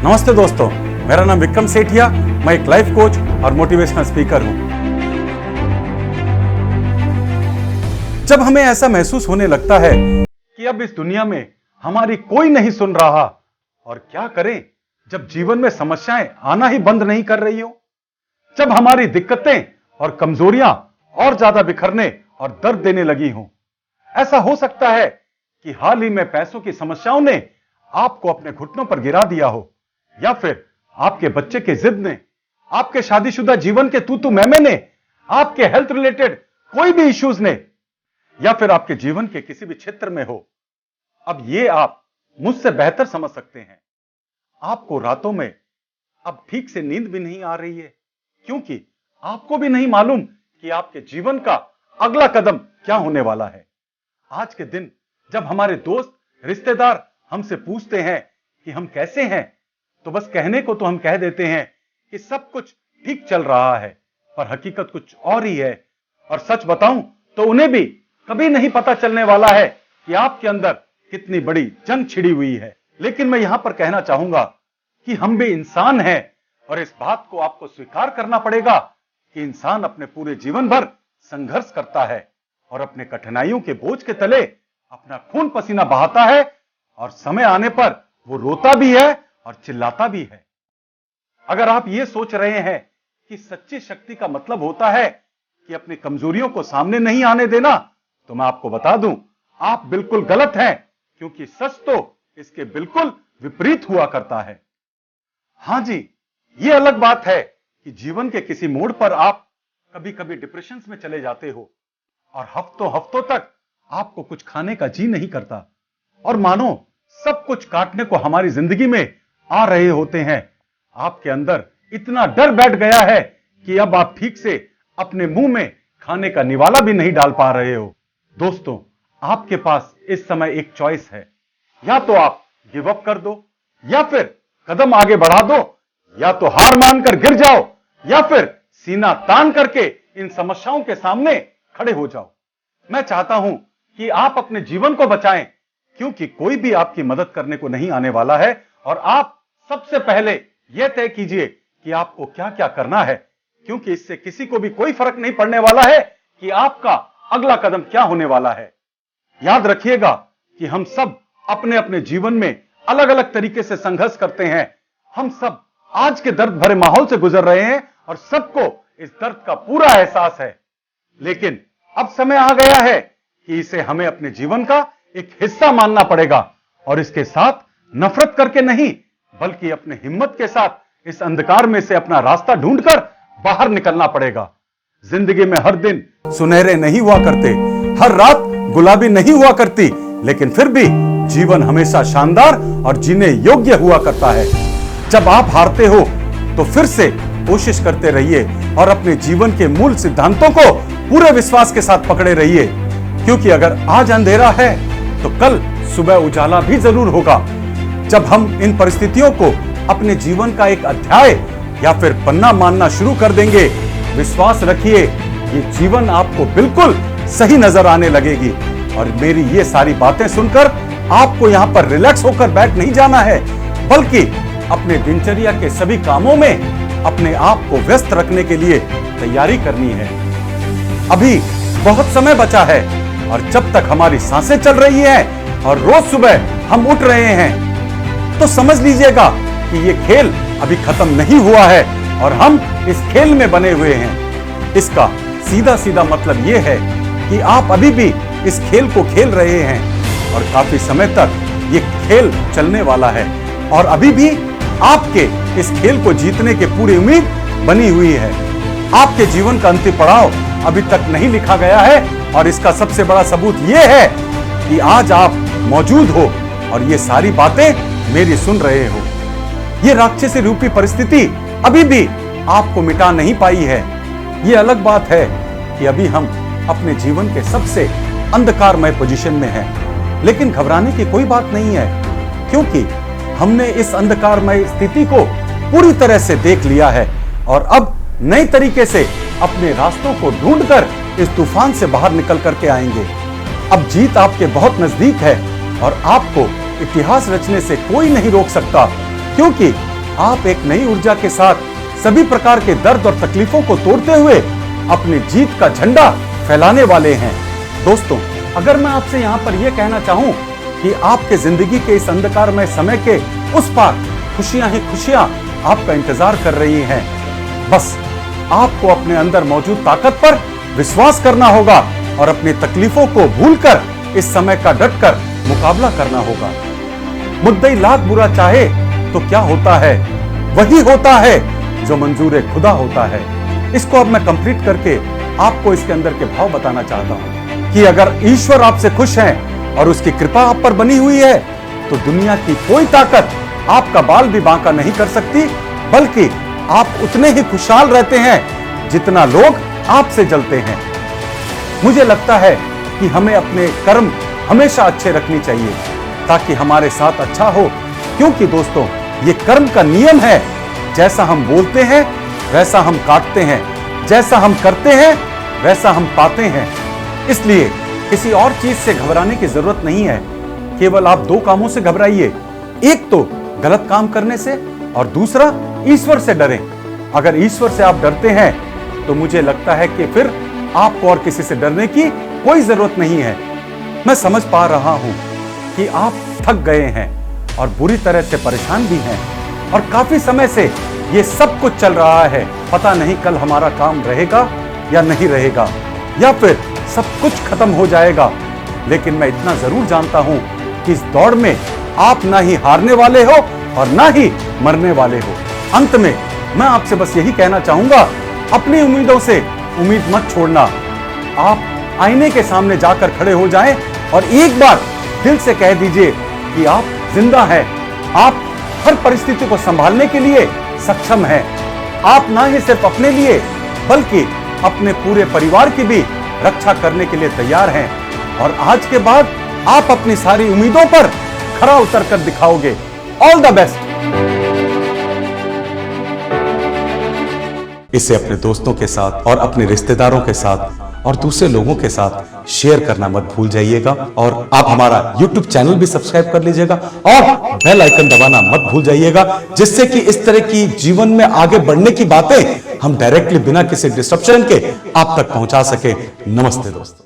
नमस्ते दोस्तों, मेरा नाम विक्रम सेठिया। मैं एक लाइफ कोच और मोटिवेशनल स्पीकर हूं। जब हमें ऐसा महसूस होने लगता है कि अब इस दुनिया में हमारी कोई नहीं सुन रहा, और क्या करें जब जीवन में समस्याएं आना ही बंद नहीं कर रही हो, जब हमारी दिक्कतें और कमजोरियां और ज्यादा बिखरने और दर्द देने लगी हों। ऐसा हो सकता है कि हाल ही में पैसों की समस्याओं ने आपको अपने घुटनों पर गिरा दिया हो, या फिर आपके बच्चे के जिद ने, आपके शादीशुदा जीवन के तू मैमे ने, आपके हेल्थ रिलेटेड कोई भी इश्यूज ने, या फिर आपके जीवन के किसी भी क्षेत्र में हो। अब ये आप मुझसे बेहतर समझ सकते हैं। आपको रातों में अब ठीक से नींद भी नहीं आ रही है, क्योंकि आपको भी नहीं मालूम कि आपके जीवन का अगला कदम क्या होने वाला है। आज के दिन जब हमारे दोस्त, रिश्तेदार हमसे पूछते हैं कि हम कैसे हैं, तो बस कहने को तो हम कह देते हैं कि सब कुछ ठीक चल रहा है, पर हकीकत कुछ और ही है। और सच बताऊं तो उन्हें भी कभी नहीं पता चलने वाला है कि आपके अंदर कितनी बड़ी जंग छिड़ी हुई है। लेकिन मैं यहां पर कहना चाहूंगा कि हम भी इंसान हैं, और इस बात को आपको स्वीकार करना पड़ेगा कि इंसान अपने पूरे जीवन भर संघर्ष करता है और अपने कठिनाइयों के बोझ के तले अपना खून पसीना बहाता है, और समय आने पर वो रोता भी है और चिल्लाता भी है। अगर आप ये सोच रहे हैं कि सच्ची शक्ति का मतलब होता है कि अपनी कमजोरियों को सामने नहीं आने देना, तो मैं आपको बता दूं, आप बिल्कुल गलत हैं, क्योंकि सच तो इसके बिल्कुल विपरीत हुआ करता है। हां जी, ये अलग बात है कि जीवन के किसी मोड़ पर आप कभी कभी डिप्रेशन में चले जाते हो, और हफ्तों हफ्तों तक आपको कुछ खाने का जी नहीं करता, और मानो सब कुछ काटने को हमारी जिंदगी में आ रहे होते हैं। आपके अंदर इतना डर बैठ गया है कि अब आप ठीक से अपने मुंह में खाने का निवाला भी नहीं डाल पा रहे हो। दोस्तों, आपके पास इस समय एक चॉइस है। या तो आप गिव अप कर दो, या फिर कदम आगे बढ़ा दो, या तो हार मानकर गिर जाओ, या फिर सीना तान करके इन समस्याओं के सामने खड़े हो जाओ। मैं चाहता हूं कि आप अपने जीवन को बचाएं, क्योंकि कोई भी आपकी मदद करने को नहीं आने वाला है। और आप सबसे पहले यह तय कीजिए कि आपको क्या क्या करना है, क्योंकि इससे किसी को भी कोई फर्क नहीं पड़ने वाला है कि आपका अगला कदम क्या होने वाला है। याद रखिएगा कि हम सब अपने अपने जीवन में अलग अलग तरीके से संघर्ष करते हैं। हम सब आज के दर्द भरे माहौल से गुजर रहे हैं, और सबको इस दर्द का पूरा एहसास है। लेकिन अब समय आ गया है कि इसे हमें अपने जीवन का एक हिस्सा मानना पड़ेगा, और इसके साथ नफरत करके नहीं, बल्कि अपने हिम्मत के साथ इस अंधकार में से अपना रास्ता ढूंढकर बाहर निकलना पड़ेगा। जिंदगी में हर दिन सुनहरे नहीं हुआ करते, हर रात गुलाबी नहीं हुआ करती, लेकिन फिर भी जीवन हमेशा शानदार और जीने योग्य हुआ करता है। जब आप हारते हो तो फिर से कोशिश करते रहिए, और अपने जीवन के मूल सिद्धांतों को पूरे विश्वास के साथ पकड़े रहिए, क्योंकि अगर आज अंधेरा है तो कल सुबह उजाला भी जरूर होगा। जब हम इन परिस्थितियों को अपने जीवन का एक अध्याय या फिर पन्ना मानना शुरू कर देंगे, विश्वास रखिए ये जीवन आपको बिल्कुल सही नजर आने लगेगी। और मेरी ये सारी बातें सुनकर आपको यहाँ पर रिलैक्स होकर बैठ नहीं जाना है, बल्कि अपने दिनचर्या के सभी कामों में अपने आप को व्यस्त रखने के लिए तैयारी करनी है। अभी बहुत समय बचा है, और जब तक हमारी सांसें चल रही हैं और रोज सुबह हम उठ रहे हैं, तो समझ लीजिएगा कि ये खेल अभी खत्म नहीं हुआ है, और हम इस खेल में बने हुए हैं। इसका सीधा सीधा मतलब ये है कि आप अभी भी इस खेल को खेल रहे हैं, और काफी समय तक ये खेल चलने वाला है, और अभी भी आपके इस खेल को जीतने की पूरी उम्मीद बनी हुई है। आपके जीवन का अंतिम पड़ाव अभी तक नहीं लिखा गया है, और इसका सबसे बड़ा सबूत यह है कि आज आप मौजूद हो और ये सारी बातें मेरी सुन रहे हो। ये राक्षसी रूपी परिस्थिति अभी भी आपको मिटा नहीं पाई है। ये अलग बात है कि अभी हम अपने जीवन के सबसे अंधकारमय पोजीशन में हैं, लेकिन घबराने की कोई बात नहीं है, क्योंकि हमने इस अंधकारमय स्थिति को पूरी तरह से देख लिया है, और अब नए तरीके से अपने रास्तों को ढूंढकर इस तूफान से बाहर निकल करके आएंगे। अब जीत आपके बहुत नजदीक है, और आपको इतिहास रचने से कोई नहीं रोक सकता, क्योंकि आप एक नई ऊर्जा के साथ सभी प्रकार के दर्द और तकलीफों को तोड़ते हुए अपनी जीत का झंडा फैलाने वाले हैं। दोस्तों, अगर मैं आपसे यहाँ पर यह कहना चाहूं कि आपके जिंदगी के इस अंधकारमय समय के उस पार खुशियां ही खुशियां आपका इंतजार कर रही हैं। बस आपको अपने अंदर मौजूद ताकत पर विश्वास करना होगा और अपनी तकलीफों को भूलकर इस समय का डटकर मुकाबला करना होगा। मुद्दई लाख बुरा चाहे तो क्या होता है, वही होता है जो मंजूर खुदा होता है। इसको अब मैं कंप्लीट करके आपको इसके अंदर के भाव बताना चाहता हूं कि अगर ईश्वर आपसे खुश है और उसकी कृपा आप पर बनी हुई है तो दुनिया की कोई ताकत आपका बाल भी बांका नहीं कर सकती, बल्कि आप उतने ही खुशहाल रहते हैं जितना लोग आपसे जलते हैं। मुझे लगता है कि हमें अपने कर्म हमेशा अच्छे रखने चाहिए ताकि हमारे साथ अच्छा हो, क्योंकि दोस्तों ये कर्म का नियम है। जैसा हम बोलते हैं वैसा हम काटते हैं, जैसा हम करते हैं वैसा हम पाते हैं। इसलिए किसी और चीज से घबराने की जरूरत नहीं है। केवल आप दो कामों से घबराइए, एक तो गलत काम करने से और दूसरा ईश्वर से डरें। अगर ईश्वर से आप डरते हैं तो मुझे लगता है कि फिर आपको और किसी से डरने की कोई जरूरत नहीं है। मैं समझ पा रहा हूं कि आप थक गए हैं और बुरी तरह से परेशान भी हैं और काफी समय से ये सब कुछ चल रहा है। पता नहीं कल हमारा काम रहेगा या नहीं रहेगा, या फिर सब कुछ खत्म हो जाएगा। लेकिन मैं इतना जरूर जानता हूं कि इस दौड़ में आप ना ही हारने वाले हो और ना ही मरने वाले हो। अंत में मैं आपसे बस यही कहना चाहूंगा, अपनी उम्मीदों से उम्मीद मत छोड़ना। आप आईने के सामने जाकर खड़े हो जाएं और एक बार दिल से कह दीजिए कि आप जिंदा हैं। आप हर परिस्थिति को संभालने के लिए सक्षम हैं। आप ना ही सिर्फ अपने लिए बल्कि अपने पूरे परिवार की भी रक्षा करने के लिए तैयार हैं। और आज के बाद आप अपनी सारी उम्मीदों पर खरा उतर कर दिखाओगे। All the best. इसे अपने दोस्तों के साथ और अपने रिश्तेदारों के साथ और दूसरे लोगों के साथ शेयर करना मत भूल जाइएगा। और आप हमारा YouTube चैनल भी सब्सक्राइब कर लीजिएगा और बेल आइकन दबाना मत भूल जाइएगा, जिससे कि इस तरह की जीवन में आगे बढ़ने की बातें हम डायरेक्टली बिना किसी डिस्ट्रप्शन के आप तक पहुंचा सके। नमस्ते दोस्तों।